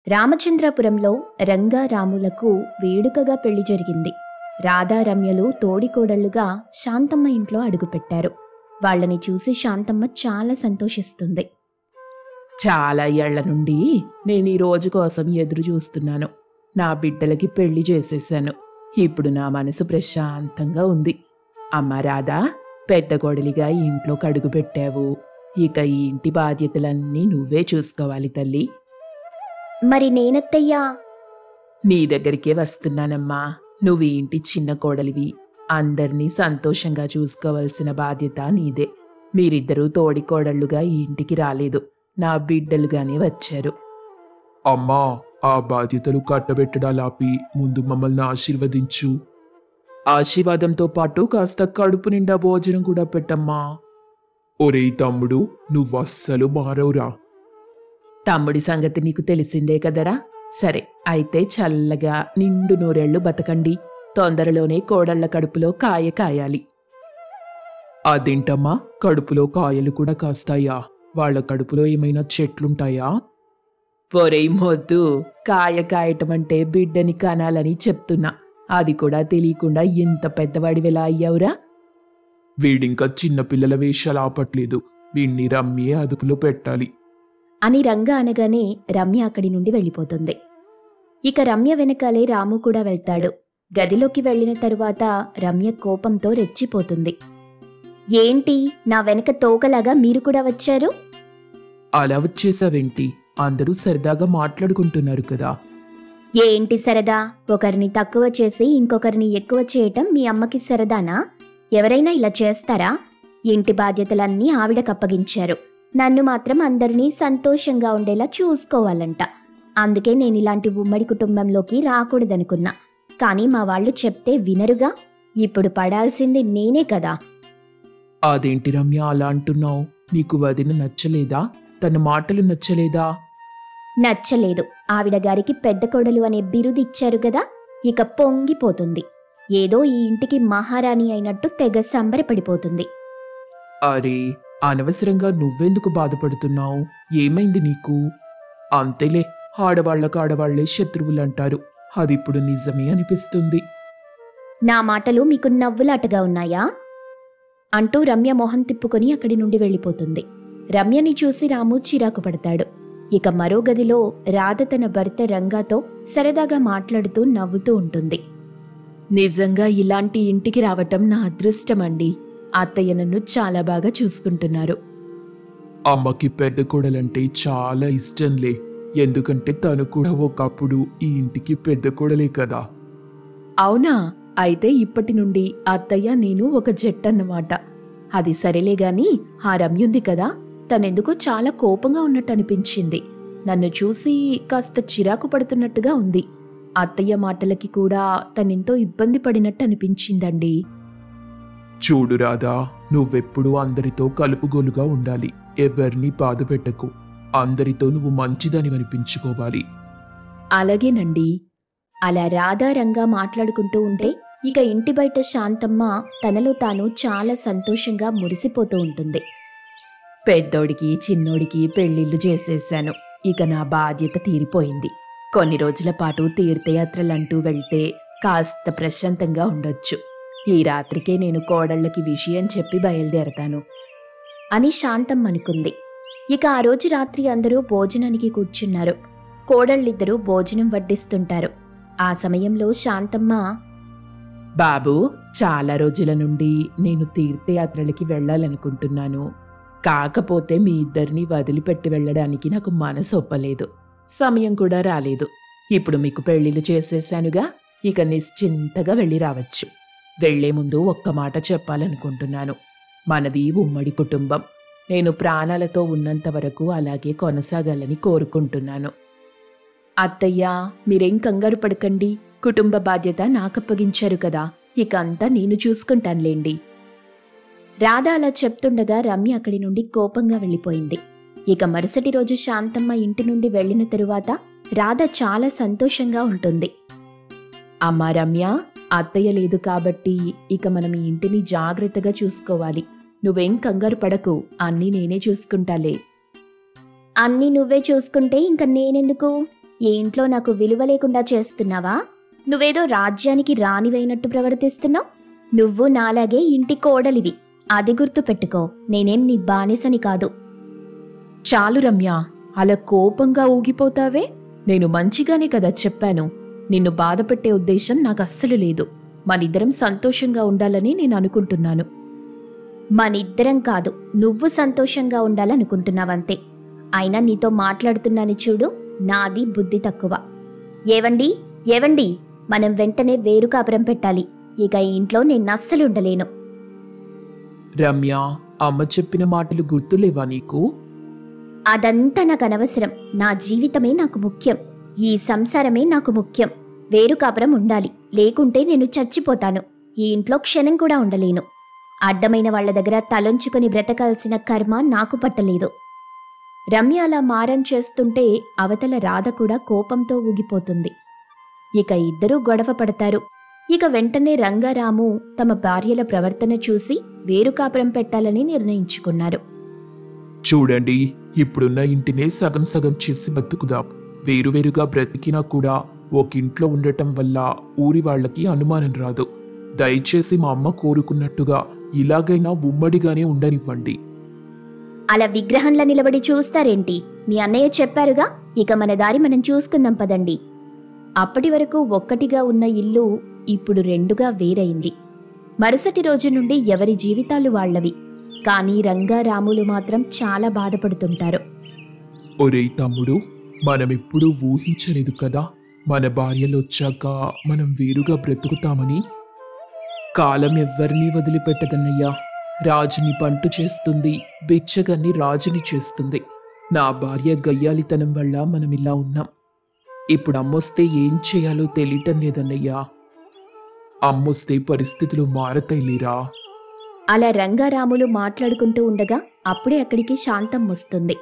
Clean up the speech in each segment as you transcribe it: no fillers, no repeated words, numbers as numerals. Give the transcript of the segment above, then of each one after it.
రామచంద్రపురంలో రంగా రాములకు వేడుకగా పెళ్లి జరిగింది. రాధా రమ్యలు తోడికోడళ్లుగా శాంతమ్మ ఇంట్లో అడుగుపెట్టారు. వాళ్ళని చూసి శాంతమ్మ చాలా సంతోషిస్తుంది. చాలా ఏళ్ల నుండి నేను ఈ రోజు కోసం ఎదురు చూస్తున్నాను. నా బిడ్డలకి పెళ్లి చేసేశాను. ఇప్పుడు నా మనసు ప్రశాంతంగా ఉంది. అమ్మా రాధా, పెద్ద కోడలిగా ఈ ఇంట్లోకి అడుగుపెట్టావు. ఇక ఈ ఇంటి బాధ్యతలన్నీ నువ్వే చూసుకోవాలి తల్లి. మరి నేనత్తయ్యా? నీ దగ్గరికే వస్తున్నానమ్మా. నువ్వు ఈ ఇంటి చిన్న కోడలివి. అందర్నీ సంతోషంగా చూసుకోవలసిన బాధ్యత నీదే. మీరిద్దరూ తోడి కోడళ్లుగా ఈ ఇంటికి రాలేదు, నా బిడ్డలుగానే వచ్చారు. అమ్మా, ఆ బాధ్యతలు కట్టబెట్టడాలాపి ముందు మమ్మల్ని ఆశీర్వదించు. ఆశీర్వాదంతో పాటు కాస్త కడుపు నిండా భోజనం కూడా పెట్టమ్మా. ఒరేయ్ తమ్ముడు, నువ్వస్సలు మారవురా. తమ్ముడి సంగతి నీకు తెలిసిందే కదరా. సరే అయితే చల్లగా నిండు నూరేళ్లు బతకండి. తొందరలోనే కోడళ్ల కడుపులో కాయ కాయాలి. అదేంటమ్మా, కడుపులో కాయలు కూడా కాస్తాయా? వాళ్ళ కడుపులో ఏమైనా చెట్లుంటాయా? ఒరేయ్ మొద్దు, కాయ కాయటమంటే బిడ్డని కనాలని చెప్తున్నా. అది కూడా తెలియకుండా ఇంత పెద్దవాడివెలా అయ్యావురా? వీడింకా చిన్నపిల్లల వేషాలు ఆపట్లేదు. వీణ్ణి రమ్యే అదుపులో పెట్టాలి అని రంగా అనగానే రమ్య అక్కడి నుండి వెళ్ళిపోతుంది. ఇక రమ్య వెనకాలే రాము కూడా వెళ్తాడు. గదిలోకి వెళ్లిన తరువాత రమ్య కోపంతో రెచ్చిపోతుంది. ఏంటి, నా వెనక తోకలాగా మీరు కూడా వచ్చారు? అలా వచ్చేసావేంటి? అందరూ సరదాగా మాట్లాడుకుంటున్నారు కదా. ఏంటి సరదా? ఒకరిని తక్కువ చేసి ఇంకొకరిని ఎక్కువ చేయటం మీ అమ్మకి సరదానా? ఎవరైనా ఇలా చేస్తారా? ఇంటి బాధ్యతలన్నీ ఆవిడకప్పగించారు. నన్ను మాత్రం అందరినీ సంతోషంగా ఉండేలా చూసుకోవాలంట. అందుకే నేనిలాంటి ఉమ్మడి కుటుంబంలోకి రాకూడదనుకున్నా. కానీ మా వాళ్ళు చెప్తే వినరుగా. ఇప్పుడు పడాల్సింది నేనే కదా. అదేంటి రమ్య అలా అంటున్నావు? నీకు వదిన నచ్చలేదా? తన మాటలు నచ్చలేదా? నచ్చలేదు. ఆవిడ గారికి పెద్ద కోడలు అనే బిరుదిచ్చారు కదా, ఇక పొంగిపోతుంది. ఏదో ఈ ఇంటికి మహారాణి అయినట్టు తెగ సంబరపడిపోతుంది. అరే, అనవసరంగా నువ్వెందుకు బాధపడుతున్నావు? ఏమైంది నీకు? అంతేలే, ఆడవాళ్లకు ఆడవాళ్లే శత్రువులంటారు. అదిప్పుడు నిజమే అనిపిస్తుంది. నా మాటలు మీకు నవ్వులాటగా ఉన్నాయా? అంటూ రమ్య మొహం తిప్పుకొని అక్కడి నుండి వెళ్ళిపోతుంది. రమ్యని చూసి రాము చిరాకు పడతాడు. ఇక మరో గదిలో రాధ తన భర్త రంగాతో సరదాగా మాట్లాడుతూ నవ్వుతూ ఉంటుంది. నిజంగా ఇలాంటి ఇంటికి రావటం నా అదృష్టమండి. అత్తయ్య నన్ను చాలా బాగా చూసుకుంటున్నారు. అమ్మకి పెద్ద కోడలంటే చాలా ఇష్టంలే. ఎందుకంటే తను కూడా ఒకప్పుడు ఈ ఇంటికి పెద్ద కోడలే కదా. అవునా? అయితే ఇప్పటి నుండి అత్తయ్య నేను ఒక జట్టన్నమాట. అది సరేలే గాని, ఆ రమ్యుంది కదా, తనెందుకో చాలా కోపంగా ఉన్నట్టు అనిపించింది. నన్ను చూసి కాస్త చిరాకు పడుతున్నట్టుగా ఉంది. అత్తయ్య మాటలకి కూడా తనెంతో ఇబ్బంది పడినట్టు అనిపించిందండి. చూడు రాధా, నువ్వెప్పుడూ అందరితో కలుపుగోలుగా ఉండాలి. ఎవరిని బాధ పెట్టకు. అందరితో నువ్వు మంచిదని అనిపించుకోవాలి. అలాగేనండి. అలా రాధారంగా మాట్లాడుకుంటూ ఉంటే ఇక ఇంటి బయట శాంతమ్మ తనలో తాను చాలా సంతోషంగా మురిసిపోతూ ఉంటుంది. పెద్దోడికి చిన్నోడికి పెళ్లిళ్ళు చేసేశాను. ఇక నా బాధ్యత తీరిపోయింది. కొన్ని రోజుల పాటు తీర్థయాత్రలంటూ వెళ్తే కాస్త ప్రశాంతంగా ఉండొచ్చు. ఈ రాత్రికే నేను కోడళ్ళకి విషయం చెప్పి బయలుదేరతాను అని శాంతమ్మ అనుకుంది. ఇక ఆ రోజు రాత్రి అందరూ భోజనానికి కూర్చున్నారు. కోడళ్ళిద్దరూ భోజనం వడ్డిస్తుంటారు. ఆ సమయంలో శాంతమ్మ, బాబు, చాలా రోజుల నుండి నేను తీర్థయాత్రలకి వెళ్ళాలనుకుంటున్నాను. కాకపోతే మీ ఇద్దరిని వదిలిపెట్టి వెళ్ళడానికి నాకు మనసు ఒప్పలేదు. సమయం కూడా రాలేదు. ఇప్పుడు మీకు పెళ్లిళ్ళు చేసేశానుగా, ఇక నిశ్చింతగా వెళ్ళి రావచ్చు. వెళ్లే ముందు ఒక్క మాట చెప్పాలనుకుంటున్నాను. మనది ఉమ్మడి కుటుంబం. నేను ప్రాణాలతో ఉన్నంత వరకు అలాగే కొనసాగాలని కోరుకుంటున్నాను. అత్తయ్య, మీరేం కంగారు పడకండి. కుటుంబ బాధ్యత నాకప్పగించారు కదా, ఇక అంతా నేను చూసుకుంటానులేండి. రాధ అలా చెప్తుండగా రమ్య అక్కడి నుండి కోపంగా వెళ్ళిపోయింది. ఇక మరుసటి రోజు శాంతమ్మ ఇంటి నుండి వెళ్లిన తరువాత రాధ చాలా సంతోషంగా ఉంటుంది. అమ్మా రమ్య, అత్తయ్య లేదు కాబట్టి ఇక మనం ఈ ఇంటిని జాగ్రత్తగా చూసుకోవాలి. నువ్వేం కంగారు పడకు, అన్నీ నేనే చూసుకుంటాలే. అన్నీ నువ్వే చూసుకుంటే ఇంక నేనెందుకు? ఈ ఇంట్లో నాకు విలువ లేకుండా చేస్తున్నావా? నువ్వేదో రాజ్యానికి రానివైనట్టు ప్రవర్తిస్తున్నావు. నువ్వు నాలాగే ఇంటి కోడలివి. అది గుర్తుపెట్టుకో. నేనేం నీ బానిసని కాదు. చాలు రమ్య, అలా కోపంగా ఊగిపోతావే. నేను మంచిగానే కదా చెప్పాను. నిన్ను బాధపెట్టే ఉద్దేశం నాకు అస్సలు లేదు. మనిద్దరం సంతోషంగా ఉండాలని నేను అనుకుంటున్నాను. మనిద్దరం కాదు, నువ్వు సంతోషంగా ఉండాలనుకుంటున్నావంతే. అయినా నీతో మాట్లాడుతున్నాను చూడు, నాది బుద్ధి తక్కువ. ఏవండి ఏవండి, మనం వెంటనే వేరు కాపురం పెట్టాలి. ఇక ఈ ఇంట్లో నేను అస్సలు ఉండలేను. రమ్య, అమ్మ చెప్పిన మాటలు గుర్తులేవా నీకు? అదంతా నాకు అనవసరం. నా జీవితమే నాకు ముఖ్యం. ఈ సంసారమే నాకు ముఖ్యం. వేరు కాపురం ఉండాలి, లేకుంటే నేను చచ్చిపోతాను. ఈ ఇంట్లో క్షణం కూడా ఉండలేను. అడ్డమైన వాళ్ల దగ్గర తలొంచుకొని బ్రతకాల్సిన కర్మ నాకు పట్టలేదు. రమ్య అలా మారం చేస్తుంటే అవతల రాధ కూడా కోపంతో ఊగిపోతుంది. ఇక ఇద్దరూ గొడవ పడతారు. ఇక వెంటనే రంగారాము తమ భార్యల ప్రవర్తన చూసి వేరు కాపురం పెట్టాలని నిర్ణయించుకున్నారు. చూడండి, ఇప్పుడున్న ఇంటినే సగం సగం చేసి బతుకుదాం. వేరువేరుగా బ్రతికినా కూడా ఒక ఇంట్లో ఉండటం వల్ల ఊరి వాళ్ళకి అనుమానం రాదు. దయచేసి మా అమ్మ కోరుకున్నట్టుగా ఇలాగైనా ఉమ్మడిగానే ఉండనివ్వండి. అలా విగ్రహంలా నిలబడి చూస్తారేంటి? మీ అన్నయ్య చెప్పారుగా, ఇక మన దారి మనం చూసుకుందాం పదండి. అప్పటి వరకు ఒక్కటిగా ఉన్న ఇల్లు ఇప్పుడు రెండుగా వేరైంది. మరుసటి రోజు నుండి ఎవరి జీవితాలు వాళ్లవి. కానీ రంగారాములు మాత్రం చాలా బాధపడుతుంటారు. ఒరేయ్ తమ్ముడు, మనమెప్పుడూ ఊహించలేదు కదా మన భార్యలొచ్చాక మనం వేరుగా బ్రతుకుతామని. కాలం ఎవ్వరినీ వదిలిపెట్టదన్నయ్యా. రాజుని పంటు చేస్తుంది, బిచ్చగాన్ని రాజుని చేస్తుంది. నా భార్య గయ్యాలితనం వల్ల మనమిలా ఉన్నాం. ఇప్పుడు అమ్మొస్తే ఏం చేయాలో తెలియటం లేదన్నయ్యా. అమ్మొస్తే పరిస్థితులు మారతాయిలేరా. అలా రంగారాములు మాట్లాడుకుంటూ ఉండగా అప్పుడే అక్కడికి శాంతం వస్తుంది.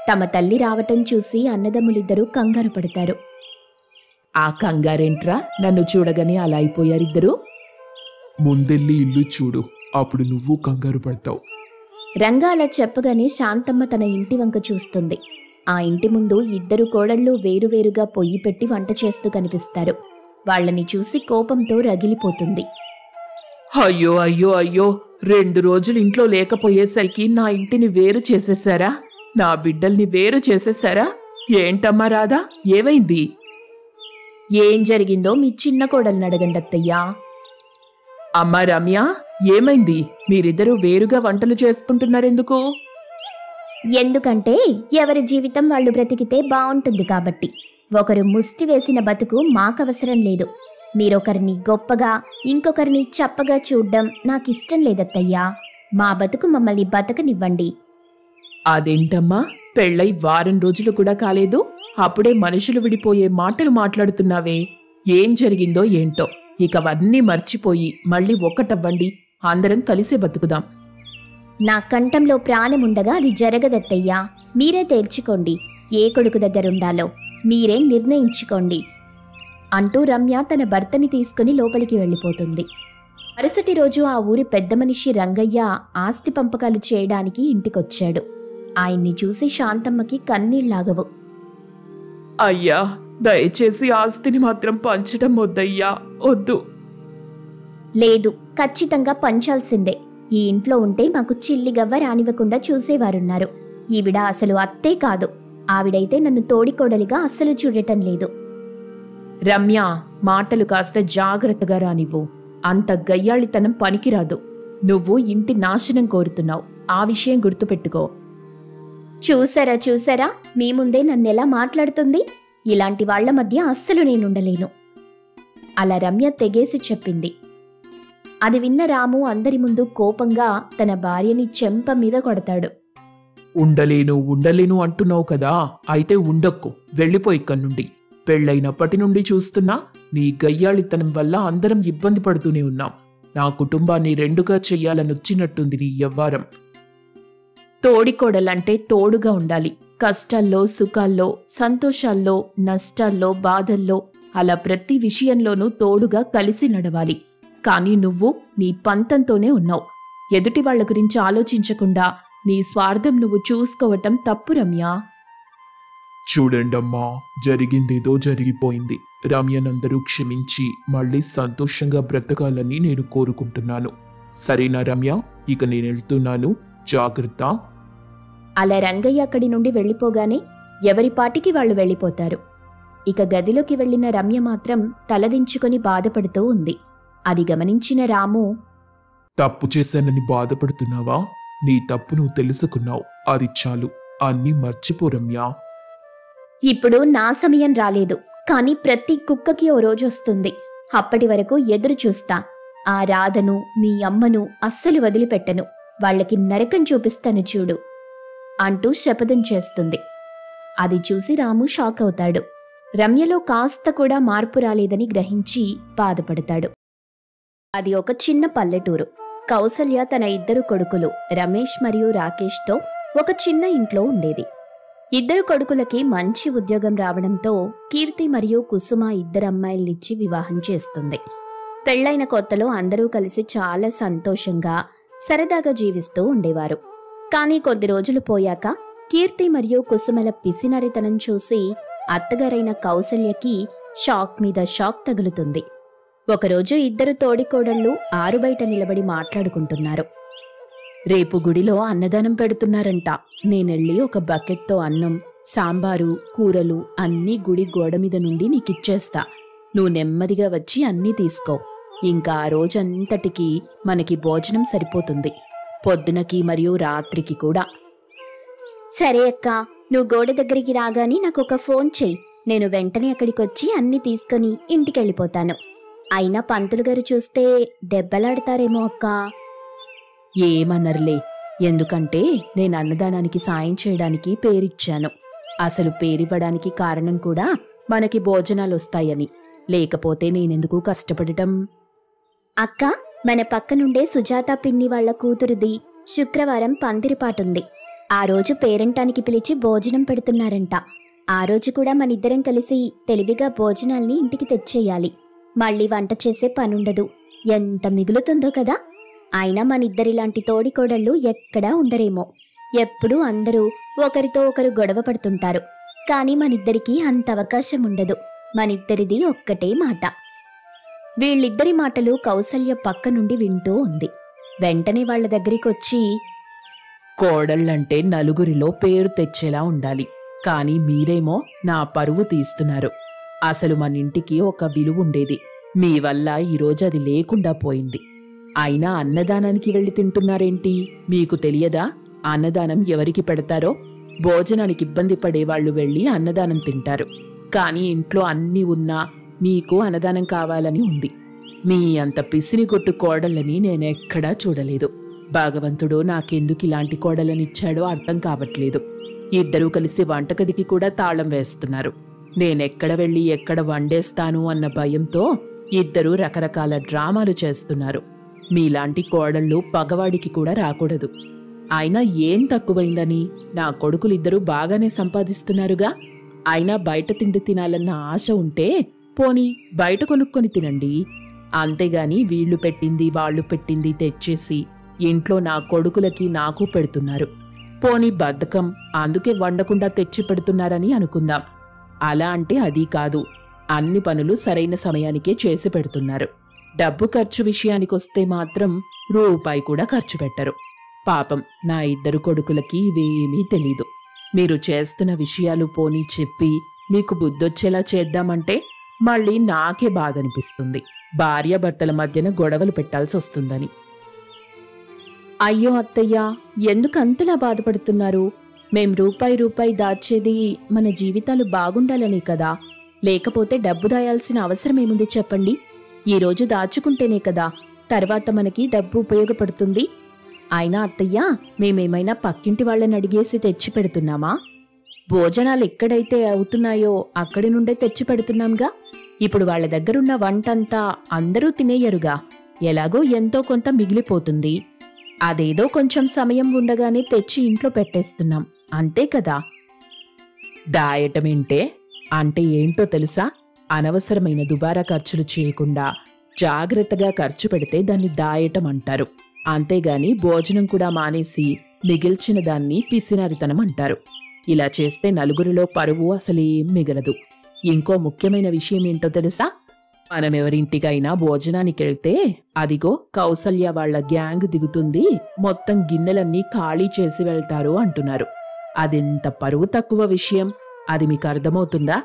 తమ తల్లి రావటం చూసి అన్నదమ్ములిద్దరూ కంగారు పడతారు. ఆ కంగారేంట్రా, నన్ను చూడగానే అలా అయిపోయారిద్దరూ? ముందెళ్ళి ఇల్లు చూడు, అప్పుడు నువ్వు కంగారు పడతావు. రంగా అలా చెప్పగానే శాంతమ్మ తన ఇంటి వంక చూస్తుంది. ఆ ఇంటి ముందు ఇద్దరు కోడళ్ళు వేరువేరుగా పొయ్యి పెట్టి వంట చేస్తూ కనిపిస్తారు. వాళ్లని చూసి కోపంతో రగిలిపోతుంది. అయ్యో అయ్యో అయ్యో, 2 రోజులు ఇంట్లో లేకపోయేసరికి నా ఇంటిని వేరు చేసేశారా? నా బిడ్డల్ని వేరు చేసేశారా? ఏంటమ్మా రాధా, ఏమైంది? ఏం జరిగిందో మీ చిన్న కోడల్ని అడగండి అత్తయ్యా. అమ్మా రమ్య, ఏమైంది? మీరిద్దరూ వేరుగా వంటలు చేసుకుంటున్నారెందుకు? ఎందుకంటే ఎవరి జీవితం వాళ్ళు బ్రతికితే బావుంటుంది కాబట్టి. ఒకరు ముష్టి వేసిన బతుకు మాకవసరం లేదు. మీరొకరిని గొప్పగా ఇంకొకరిని చప్పగా చూడ్డం నాకిష్టం లేదత్తయ్యా. మా బతుకు మమ్మల్ని బతకనివ్వండి. అదేంటమ్మా, పెళ్ళై 1 వారం రోజులు కూడా కాలేదు, అప్పుడే మనుషులు విడిపోయే మాటలు మాట్లాడుతున్నావే? ఏం జరిగిందో ఏంటో. ఇక అవన్నీ మర్చిపోయి మళ్ళీ ఒక్కటవ్వండి. అందరం కలిసే బతుకుదాం. నా కంఠంలో ప్రాణముండగా అది జరగదత్తయ్యా. మీరే తేల్చుకోండి. ఏ కొడుకు దగ్గరుండాలో మీరే నిర్ణయించుకోండి అంటూ రమ్య తన భర్తని తీసుకుని లోపలికి వెళ్ళిపోతుంది. మరుసటి రోజు ఆ ఊరి పెద్ద మనిషి రంగయ్య ఆస్తి పంపకాలు చేయడానికి ఇంటికొచ్చాడు. ఆయన్ని చూసి శాంతమ్మకి కన్నీళ్లాగవు. అయ్యా, దయచేసి ఆస్తిని మాత్రం పంచడం వద్దయ్యా, వద్దు. లేదు, ఖచ్చితంగా పంచాల్సిందే. ఈ ఇంట్లో ఉంటే మాకు చిల్లిగవ్వ రానివ్వకుండా చూసేవారున్నారు. ఈవిడ అసలు అత్తే కాదు. ఆవిడైతే నన్ను తోడికోడలిగా అస్సలు చూడటం లేదు. రమ్య, మాటలు కాస్త జాగ్రత్తగా రానివ్వు. అంత గయ్యాళితనం పనికిరాదు. నువ్వు ఇంటి నాశనం కోరుతున్నావు. ఆ విషయం గుర్తుపెట్టుకో. చూసారా, మీ ముందే నన్నెలా మాట్లాడుతుంది. ఇలాంటి వాళ్ల మధ్య అస్సలు నేనుండలేను. అలా రమ్య తెగేసి చెప్పింది. అది విన్న రాము అందరి ముందు కోపంగా తన భార్యని చెంప మీద కొడతాడు. ఉండలేను అంటున్నావు కదా, అయితే ఉండక్కు, వెళ్ళిపో ఇక్కడి నుండి. పెళ్ళైనప్పటి నుండి చూస్తున్నా నీ గయ్యాళితనం వల్ల అందరం ఇబ్బంది పడుతూనే ఉన్నాం. నా కుటుంబాన్ని 2గా చెయ్యాలనొచ్చినట్టుంది నీ యవ్వారం. తోడికోడలంటే తోడుగా ఉండాలి. కష్టాల్లో, సుఖాల్లో, సంతోషాల్లో, నష్టాల్లో, బాధల్లో, అలా ప్రతి విషయంలోనూ తోడుగా కలిసి నడవాలి. కానీ నువ్వు నీ పంతంతోనే ఉన్నావు. ఎదుటి వాళ్ల గురించి ఆలోచించకుండా నీ స్వార్థం నువ్వు చూసుకోవటం తప్పు రమ్య. చూడండమ్మా, జరిగిందేదో జరిగిపోయింది. రమ్యనందరూ క్షమించి మళ్ళీ సంతోషంగా బ్రతకాలని నేను కోరుకుంటున్నాను. సరేనా రమ్య? ఇక నేను వెళ్తున్నాను. జాగ్రత్త. అలా రంగయ్య అక్కడి నుండి వెళ్ళిపోగానే ఎవరి పాటికి వాళ్ళు వెళ్ళిపోతారు. ఇక గదిలోకి వెళ్లిన రమ్య మాత్రం తలదించుకొని బాధపడుతూ ఉంది. అది గమనించిన రాము, తప్పు చేశానని బాధపడుతున్నావా? నీ తప్పు నువ్వు తెలుసుకున్నావు. అది చాలు. అన్నీ మర్చిపో రమ్య. ఇప్పుడు నా సమయం రాలేదు, కానీ ప్రతి కుక్కకి ఓ రోజు వస్తుంది. అప్పటి వరకు ఎదురు చూస్తా. ఆ రాధను, నీ అమ్మను అస్సలు వదిలిపెట్టను. వాళ్ళకి నరకం చూపిస్తాను చూడు అంటూ శపథం చేస్తుంది. అది చూసి రాము షాక్ అవుతాడు. రమ్యలో కాస్త కూడా మార్పు రాలేదని గ్రహించి బాధపడతాడు. అది ఒక చిన్న పల్లెటూరు. కౌసల్య తన 2 కొడుకులు రమేష్ మరియు రాకేష్తో ఒక చిన్న ఇంట్లో ఉండేది. 2 కొడుకులకి మంచి ఉద్యోగం రావడంతో కీర్తి మరియు కుసుమ 2 అమ్మాయిల్నిచ్చి వివాహం చేస్తుంది. పెళ్లైన కొత్తలో అందరూ కలిసి చాలా సంతోషంగా సరదాగా జీవిస్తూ ఉండేవారు. కానీ కొద్ది రోజులు పోయాక కీర్తి మరియు కుసుమల పిసినరితనం చూసి అత్తగారైన కౌసల్యకి షాక్ మీద షాక్ తగులుతుంది. ఒకరోజు 2 తోడికోడళ్ళు ఆరుబయట నిలబడి మాట్లాడుకుంటున్నారు. రేపు గుడిలో అన్నదానం పెడుతున్నారంట. నేనెళ్ళి ఒక బకెట్తో అన్నం, సాంబారు, కూరలు అన్నీ గుడి గోడ మీద నుండి నీకిచ్చేస్తా. నువ్వు నెమ్మదిగా వచ్చి అన్నీ తీసుకో. ఇంకా ఆ రోజంతటికి మనకి భోజనం సరిపోతుంది, పొద్దునకి మరియు రాత్రికి కూడా. సరే అక్క, నువ్వు గోడ దగ్గరికి రాగానే నాకొక ఫోన్ చెయ్యి. నేను వెంటనే అక్కడికొచ్చి అన్నీ తీసుకుని ఇంటికెళ్ళిపోతాను. అయినా పంతులు గారు చూస్తే దెబ్బలాడతారేమో అక్కా. ఏమన్నర్లే, ఎందుకంటే నేను అన్నదానానికి సాయం చేయడానికి పేరిచ్చాను. అసలు పేరివ్వడానికి కారణం కూడా మనకి భోజనాలొస్తాయని. లేకపోతే నేనెందుకు కష్టపడటం? అక్క, మన పక్కనుండే సుజాత పిన్ని వాళ్ల కూతురుది శుక్రవారం పందిరిపాటుంది. ఆ రోజు పేరంటానికి పిలిచి భోజనం పెడుతున్నారంట. ఆ రోజు కూడా మనిద్దరం కలిసి తెలివిగా భోజనాల్ని ఇంటికి తెచ్చేయాలి. మళ్ళీ వంట చేసే పనుండదు. ఎంత మిగులుతుందో కదా. అయినా మనిద్దరిలాంటి తోడికోడళ్ళు ఎక్కడా ఉండరేమో. ఎప్పుడూ అందరూ ఒకరితో ఒకరు గొడవ పడుతుంటారు. కానీ మనిద్దరికీ అంత అవకాశం ఉండదు. మనిద్దరిది ఒక్కటే మాట. వీళ్ళిద్దరి మాటలు కౌసల్య పక్క నుండి వింటూ ఉంది. వెంటనే వాళ్ల దగ్గరికొచ్చి, కోడళ్ళంటే నలుగురిలో పేరు తెచ్చేలా ఉండాలి. కానీ మీరేమో నా పరువు తీస్తున్నారు. అసలు మనింటికి ఒక విలువుండేది. మీ వల్ల ఈరోజు అది లేకుండా పోయింది. అయినా అన్నదానానికి వెళ్ళి తింటున్నారేంటి? మీకు తెలియదా అన్నదానం ఎవరికి పెడతారో? భోజనానికి ఇబ్బంది పడేవాళ్లు వెళ్ళి అన్నదానం తింటారు. కానీ ఇంట్లో అన్నీ ఉన్నా మీకు అన్నదానం కావాలని ఉంది. మీ అంత పిసిని కొట్టు కోడళ్ళని నేనెక్కడా చూడలేదు. భగవంతుడు నాకెందుకు ఇలాంటి కోడలనిచ్చాడో అర్థం కావట్లేదు. 2 కలిసి వంటగదికి కూడా తాళం వేస్తున్నారు. నేనెక్కడ వెళ్ళి ఎక్కడ వండేస్తాను అన్న భయంతో 2 రకరకాల డ్రామాలు చేస్తున్నారు. మీలాంటి కోడళ్ళు పగవాడికి కూడా రాకూడదు. అయినా ఏం తక్కువైందని? నా కొడుకులిద్దరూ బాగానే సంపాదిస్తున్నారుగా. అయినా బయట తిండి తినాలన్న ఆశ ఉంటే పోనీ బయట కొనుక్కొని తినండి. అంతేగాని వీళ్లు పెట్టింది వాళ్ళు పెట్టింది తెచ్చేసి ఇంట్లో నా కొడుకులకి నాకు పెడుతున్నారు. పోనీ బద్ధకం, అందుకే వండకుండా తెచ్చి పెడుతున్నారని అనుకుందాం. అలా అంటే అది కాదు. అన్ని పనులు సరైన సమయానికే చేసి పెడుతున్నారు. డబ్బు ఖర్చు విషయానికొస్తే మాత్రం రూపాయి కూడా ఖర్చు పెట్టరు. పాపం నా 2 కొడుకులకి ఇవేమీ తెలీదు. మీరు చేస్తున్న విషయాలు పోనీ చెప్పి మీకు బుద్ధొచ్చేలా చేద్దామంటే మళ్ళీ నాకే బాధనిపిస్తుంది. భార్యాభర్తల మధ్యన గొడవలు పెట్టాల్సి వస్తుందని. అయ్యో అత్తయ్యా, ఎందుకంతలా బాధపడుతున్నారు? మేం రూపాయి దాచేది మన జీవితాలు బాగుండాలనే కదా. లేకపోతే డబ్బు దాయాల్సిన అవసరమేముంది చెప్పండి? ఈరోజు దాచుకుంటేనే కదా తర్వాత మనకి డబ్బు ఉపయోగపడుతుంది. అయినా అత్తయ్యా, మేమేమైనా పక్కింటి వాళ్ళని అడిగేసి తెచ్చి పెడుతున్నామా? భోజనాలు ఎక్కడైతే అవుతున్నాయో అక్కడి నుండే తెచ్చి పెడుతున్నాంగా. ఇప్పుడు వాళ్ళ దగ్గరున్న వంటంతా అందరూ తినేయరుగా. ఎలాగో ఎంతో కొంత మిగిలిపోతుంది. అదేదో కొంచెం సమయం ఉండగానే తెచ్చి ఇంట్లో పెట్టేస్తున్నాం, అంతే కదా. దాయటమేంటే? అంటే ఏంటో తెలుసా? అనవసరమైన దుబారా ఖర్చులు చేయకుండా జాగ్రత్తగా ఖర్చు పెడితే దాన్ని దాయటం అంటారు. అంతేగాని భోజనం కూడా మానేసి మిగిల్చిన దాన్ని పిసినారితనం అంటారు. ఇలా చేస్తే నలుగురిలో పరువు అసలేం మిగలదు. ఇంకో ముఖ్యమైన విషయం ఏంటో తెలుసా? మనమెవరింటికైనా భోజనానికెళ్తే అదిగో కౌసల్య వాళ్ల గ్యాంగ్ దిగుతుంది, మొత్తం గిన్నెలన్నీ ఖాళీ చేసి వెళ్తారు అంటున్నారు. అదెంత పరువు తక్కువ విషయం, అది మీకు అర్థమవుతుందా?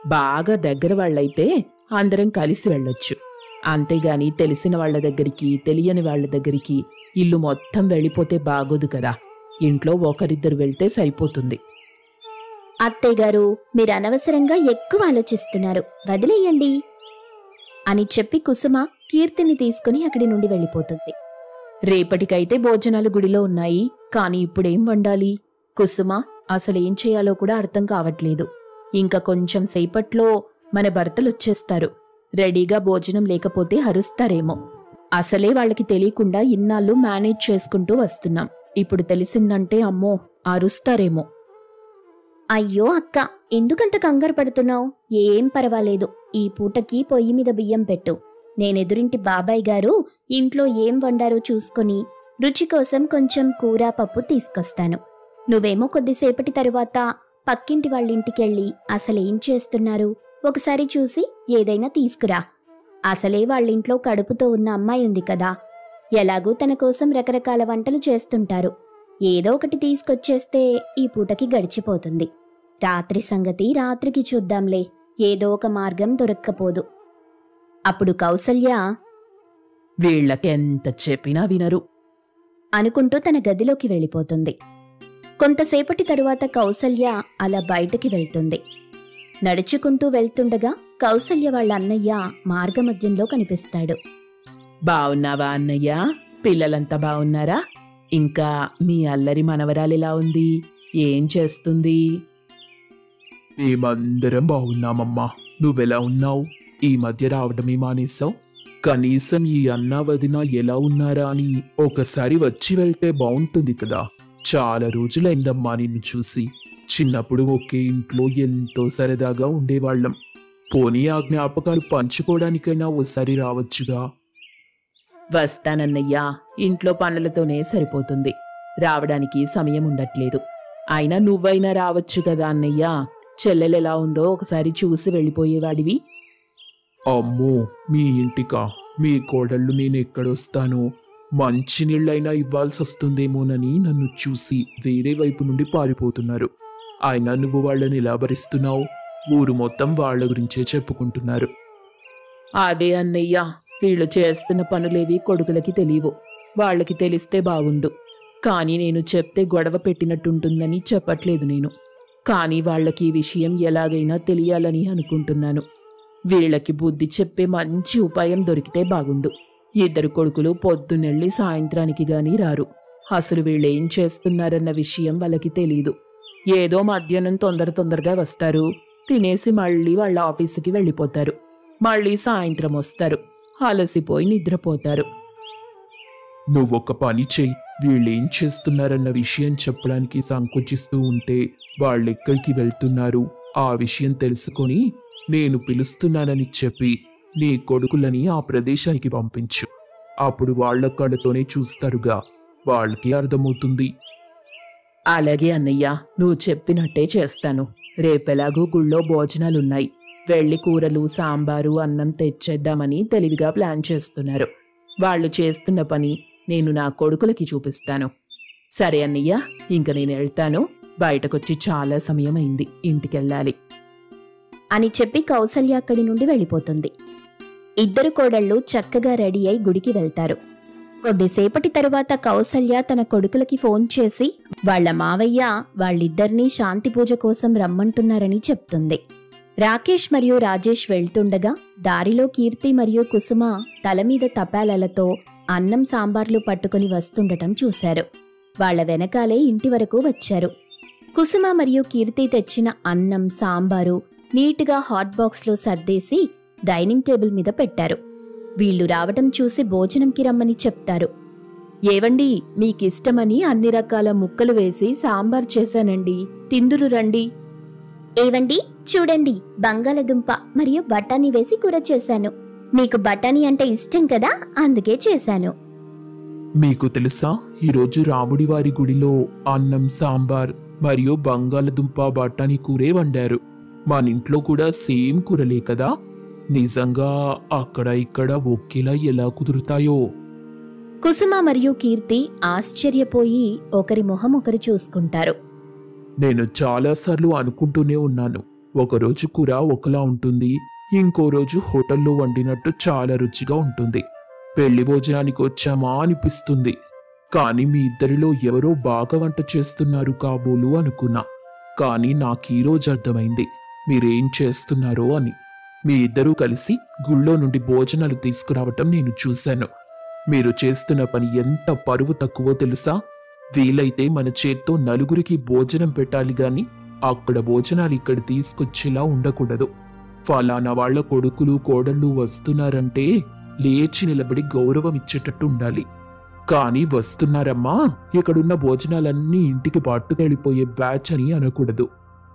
బాగా దగ్గర వాళ్ళైతే అందరం కలిసి వెళ్ళొచ్చు. అంతేగాని తెలిసిన వాళ్ల దగ్గరికి, తెలియని వాళ్ల దగ్గరికి ఇల్లు మొత్తం వెళ్ళిపోతే బాగోదు కదా. ఇంట్లో ఒకరిద్దరు వెళ్తే సరిపోతుంది. అత్తయ్యగారు, మీరు అనవసరంగా ఎక్కువ ఆలోచిస్తున్నారు, వదిలేయండి అని చెప్పి కుసుమ కీర్తిని తీసుకుని అక్కడి నుండి వెళ్ళిపోతుంది. రేపటికైతే భోజనాలు గుడిలో ఉన్నాయి, కాని ఇప్పుడేం వండాలి? కుసుమ అసలేం చేయాలో కూడా అర్థం కావట్లేదు. ఇంకా కొంచెం సేపట్లో మన భర్తలొచ్చేస్తారు. రెడీగా భోజనం లేకపోతే అరుస్తారేమో. అసలే వాళ్ళకి తెలియకుండా ఇన్నాళ్ళు మేనేజ్ చేసుకుంటూ వస్తున్నాం. ఇప్పుడు తెలిసిందంటే అమ్మో అరుస్తారేమో. అయ్యో అక్క, ఎందుకంత కంగారు పడుతున్నావు? ఏం పర్వాలేదు, ఈ పూటకి పొయ్యి మీద బియ్యం పెట్టు. నేనెదురింటి బాబాయ్ గారు ఇంట్లో ఏం వండారో చూసుకుని రుచి కోసం కొంచెం కూర పప్పు తీసుకొస్తాను. నువ్వేమో కొద్దిసేపటి తరువాత పక్కింటి వాళ్ళింటికెళ్ళి అసలేం చేస్తున్నారు ఒకసారి చూసి ఏదైనా తీసుకురా. అసలే వాళ్ళింట్లో కడుపుతో ఉన్న అమ్మాయి ఉంది కదా, ఎలాగూ తన కోసం రకరకాల వంటలు చేస్తుంటారు. ఏదో ఒకటి తీసుకొచ్చేస్తే ఈ పూటకి గడిచిపోతుంది. రాత్రి సంగతి రాత్రికి చూద్దాంలే, ఏదో ఒక మార్గం దొరక్కపోదు. అప్పుడు కౌసల్య వీళ్ళకెంత చెప్పినా వినరు అనుకుంటూ తన గదిలోకి వెళ్ళిపోతుంది. కొంతసేపటి తరువాత కౌసల్య అలా బయటికి వెళ్తుంది. నడుచుకుంటూ వెళ్తుండగా కౌసల్య వాళ్ళ అన్నయ్య మార్గమధ్యంలో కనిపిస్తాడు. బావున్నావా అన్నయ్య? పిల్లలంతా బావున్నారా? ఇంకా మీ అల్లరి మనవరాలెలా ఉంది? ఏం చేస్తుంది? మేమందరం బాగున్నామమ్మా. నువ్వెలా ఉన్నావు? ఈ మధ్య రావడమే మానేశావు. కనీసం ఈ అన్నా వదిన ఎలా ఉన్నారా అని ఒకసారి వచ్చి వెళ్తే బావుంటుంది కదా. చాలా రోజులైందమ్మా నిన్ను చూసి. చిన్నప్పుడు ఒకే ఇంట్లో ఎంతో సరదాగా ఉండేవాళ్లం. పోనీ ఆ జ్ఞాపకాలు పంచుకోవడానికైనా ఓసారి రావచ్చుగా. వస్తానన్నయ్యా, ఇంట్లో పనులతోనే సరిపోతుంది, రావడానికి సమయం ఉండట్లేదు. అయినా నువ్వైనా రావచ్చు కదా అన్నయ్యా. చెల్లెలెలా ఉందో ఒకసారి చూసి వెళ్ళిపోయేవాడివి. అమ్మో, మీ ఇంటికా? మీ కోడళ్ళు నేనెక్కడొస్తాను? మంచినీళ్ళైనా ఇవ్వాల్సి వస్తుందేమోనని నన్ను చూసి వేరే వైపు నుండి పారిపోతున్నారు. అయినా నువ్వు వాళ్ళని ఎలా భరిస్తున్నావు? ఊరు మొత్తం వాళ్ల గురించే చెప్పుకుంటున్నారు. అదే అన్నయ్యా, వీళ్ళు చేస్తున్న పనులేవి కొడుకులకి తెలియవు. వాళ్ళకి తెలిస్తే బాగుండు. కానీ నేను చెప్తే గొడవ పెట్టినట్టుంటుందని చెప్పట్లేదు నేను. కానీ వాళ్ళకి ఈ విషయం ఎలాగైనా తెలియాలని అనుకుంటున్నాను. వీళ్ళకి బుద్ధి చెప్పే మంచి ఉపాయం దొరికితే బాగుండు. ఇద్దరు కొడుకులు పొద్దునెళ్ళి సాయంత్రానికి గాని రారు. అసలు వీళ్ళేం చేస్తున్నారన్న విషయం వాళ్ళకి తెలీదు. ఏదో మధ్యాహ్నం తొందరగా వస్తారు, తినేసి మళ్ళీ వాళ్ళ ఆఫీసుకి వెళ్ళిపోతారు. మళ్ళీ సాయంత్రం వస్తారు, అలసిపోయి నిద్రపోతారు. నువ్వొక పని చెయ్యి. వీళ్ళేం చేస్తున్నారన్న విషయం చెప్పడానికి సంకోచిస్తూ ఉంటే వాళ్ళెక్కడికి వెళ్తున్నారు ఆ విషయం తెలుసుకొని నేను పిలుస్తున్నానని చెప్పి నీ కొడుకులని ఆ ప్రదేశానికి పంపించు. అప్పుడు వాళ్ల కళ్ళతోనే చూస్తారుగా, వాళ్ళకి అర్థమవుతుంది. అలాగే అన్నయ్య, నువ్వు చెప్పినట్టే చేస్తాను. రేపెలాగూ గుళ్ళో భోజనాలున్నాయి. వెళ్ళి కూరలు, సాంబారు, అన్నం తెచ్చేద్దామని తెలివిగా ప్లాన్ చేస్తున్నారు. వాళ్ళు చేస్తున్న పని నేను నా కొడుకులకి చూపిస్తాను. సరే అన్నయ్య, ఇంక నేను వెళ్తాను. బయటకొచ్చి చాలా సమయం అయింది, ఇంటికెళ్ళాలి అని చెప్పి కౌసల్య అక్కడి నుండి వెళ్ళిపోతుంది. ఇద్దరు కోడళ్ళు చక్కగా రెడీ అయి గుడికి వెళ్తారు. కొద్దిసేపటి తరువాత కౌసల్య తన కొడుకులకి ఫోన్ చేసి వాళ్ల మావయ్య వాళ్ళిద్దరినీ శాంతి పూజ కోసం రమ్మంటున్నారని చెప్తుంది. రాకేష్ మరియు రాజేష్ వెళ్తుండగా దారిలో కీర్తి మరియు కుసుమ తలమీద తపాలలతో అన్నం సాంబార్లు పట్టుకుని వస్తుండటం చూశారు. వాళ్ల వెనకాలే ఇంటి వరకు వచ్చారు. కుసుమ మరియు కీర్తి తెచ్చిన అన్నం సాంబారు నీటుగా హాట్ బాక్స్లో సర్దేసి డైనింగ్ టేబుల్ మీద పెట్టారు. వీళ్లు రావటం చూసి భోజనంకి రమ్మని చెప్తారు. ఏవండి, మీకిష్టమని అన్ని రకాల ముక్కలు వేసి సాంబార్ చేశానండి, తిందురు రండి. ఏవండి, చూడండి, బంగాళదుంప మరియు బఠానీ వేసి కూర చేశాను. మీకు బఠానీ అంటే ఇష్టం కదా, అందుకే చేశాను. మీకు తెలుసా, ఈరోజు రాముడి వారి గుడిలో అన్నం సాంబార్ మరియు బంగాళదుంప బఠానీ కూరే వండారు. మన ఇంట్లో కూడా సేమ్ కూరలే కదా. నిజంగా అక్కడ ఇక్కడ ఒకేలా ఎలా కుదురుతాయో. కుసుమ మరియు కీర్తి ఆశ్చర్యపోయి ఒకరి మొహం ఒకరు చూసుకుంటారు. నేను చాలాసార్లు అనుకుంటూనే ఉన్నాను, ఒకరోజు కూర ఒకలా ఉంటుంది, ఇంకో రోజు హోటల్లో వండినట్టు చాలా రుచిగా ఉంటుంది. పెళ్లి భోజనానికి వచ్చామా అనిపిస్తుంది. కానీ మీ ఇద్దరిలో ఎవరో బాగా వంట చేస్తున్నారు కాబోలు అనుకున్నా. కానీ నాకు ఈరోజు అర్థమైంది మీరేం చేస్తున్నారో అని. మీ ఇద్దరూ కలిసి గుళ్ళో నుండి భోజనాలు తీసుకురావటం నేను చూశాను. మీరు చేస్తున్న పని ఎంత పరువు తక్కువో తెలుసా? వీలైతే మన చేత్తో నలుగురికి భోజనం పెట్టాలి గాని అక్కడ భోజనాలు ఇక్కడ తీసుకొచ్చేలా ఉండకూడదు. ఫలానా వాళ్ల కొడుకులు కోడళ్ళు వస్తున్నారంటే లేచి నిలబడి గౌరవం ఇచ్చేటట్టు ఉండాలి. కానీ వస్తున్నారమ్మా, ఇక్కడున్న భోజనాలన్నీ ఇంటికి పట్టుకెళ్ళిపోయే బ్యాచ్ అని అనకూడదు.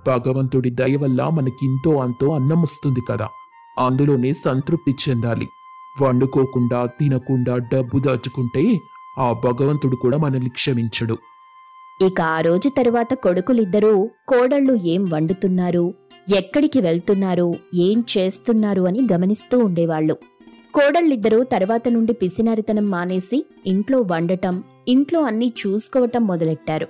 భగవంతుడి దయ వల్ల మనకింతో అంతో అన్నం వస్తుంది కదా, అందులోనే సంతృప్తి చెందాలి. వండుకోకుండా తినకుండా డబ్బు దాచుకుంటే ఆ భగవంతుడు కూడా మనల్ని క్షమించడు. ఇక ఆ రోజు తరువాత కొడుకులిద్దరూ కోడళ్ళు ఏం వండుతున్నారు, ఎక్కడికి వెళ్తున్నారు, ఏం చేస్తున్నారు అని గమనిస్తూ ఉండేవాళ్లు. కోడళ్ళిద్దరూ తర్వాత నుండి పిసినారితనం మానేసి ఇంట్లో వండటం, ఇంట్లో అన్నీ చూసుకోవటం మొదలెట్టారు.